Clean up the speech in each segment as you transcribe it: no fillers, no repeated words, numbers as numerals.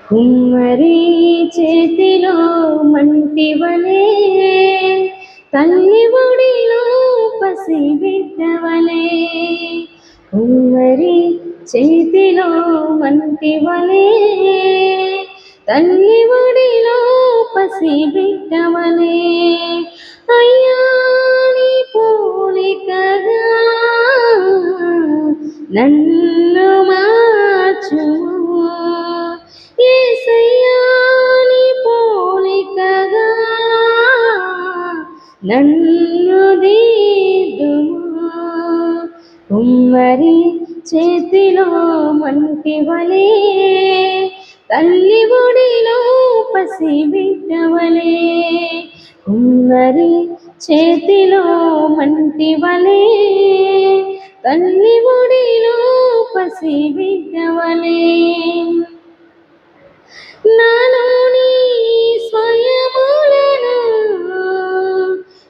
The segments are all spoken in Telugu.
కుమ్మరి చేతిలో మంటివలే, తల్లి ఒడిలో పసిబిడ్డవలే. కుమ్మరి చేతిలో మంటివలే, తల్లి ఒడిలో పసిబిడ్డవలే. అయ్యా నీ పోలికగా నన్ను మార్చుము, యేసయ్యా నీ పోలికగా నన్ను దిద్దుము. కుమ్మరి చేతిలో మంటివలే, తల్లి ఒడిలో పసిబిడ్డవలే. కుమ్మరి చేతిలో మంటివలే, తల్లి ఒడిలో పసిబిడ్డవలే. నాలోని స్వయములను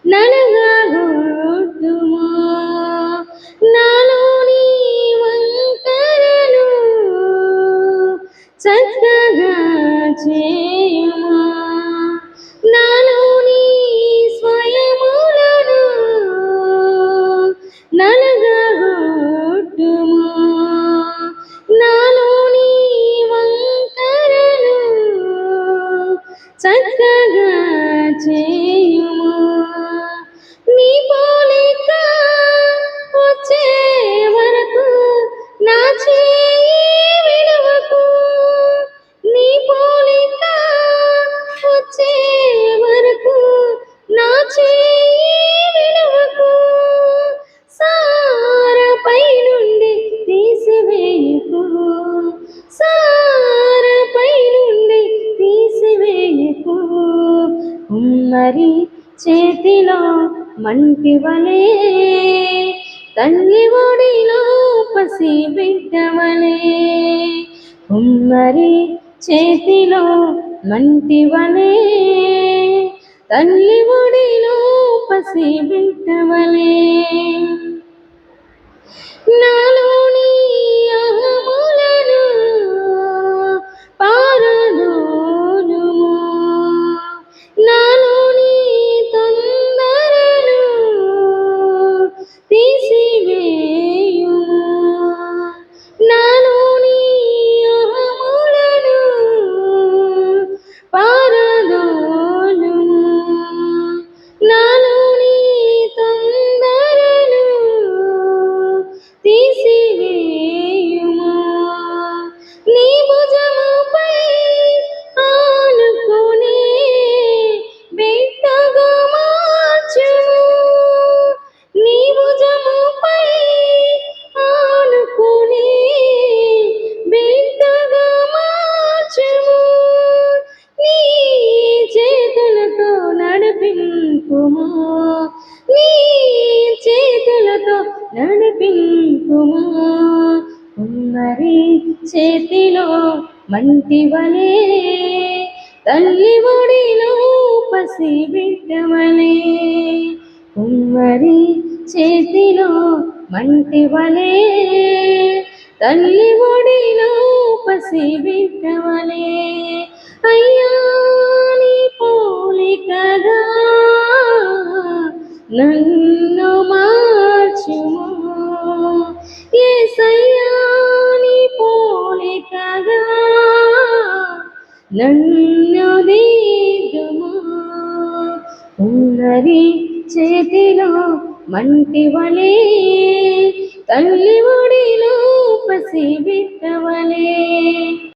నలుగగొట్టుము, నాలోని వంకరలు చక్కగా చేయుము. నాలోని స్వయములను నలుగగొట్టుము, నాలోని వంకరలు చక్కగా చేయుము. నీ పోలిక వచ్చే వరకు నా చేయి విడువకు, నీ పోలిక వచ్చే వరకు నా చేయి విడువకు. సారపై నుండి తీసివేయకు, సారపై నుండి తీసివేయకు. కుమ్మరి చేతిలో మంటివలే, తల్లి ఒడిలో పసిబిడ్డవలే. కుమ్మరి చేతిలో మంటివలే, తల్లి ఒడిలో పసిబిడ్డవలే. నాలోని అహములను పారదోలుము, నాలోని తొందరను తీసివేయుము. నాలోని అహములను పారదోలుము, నాలోని తొందరను తీసివేయుము. నీ భుజముపై ఆనుకుని బిడ్డగా మార్చుము, నీ భుజముపై ఆనుకుని బిడ్డగా మార్చుము. నీ చేతులతో నడిపింపుము, నీ చేతులతో నడిపింపుము. కుమ్మరి చేతిలో మంటివలే, తల్లి ఒడిలో పసిబిడ్డవలే. కుమ్మరి చేతిలో మంటివలే, తల్లి ఒడిలో పసిబిడ్డవలే. అయ్యా నీ పోలికగా నన్ను మార్చుము, యేసయ్యా నీ పోలికగా నన్ను దిద్దుము. కుమ్మరి చేతిలో మంటివలే, తల్లి ఒడిలో పసిబిడ్డవలే.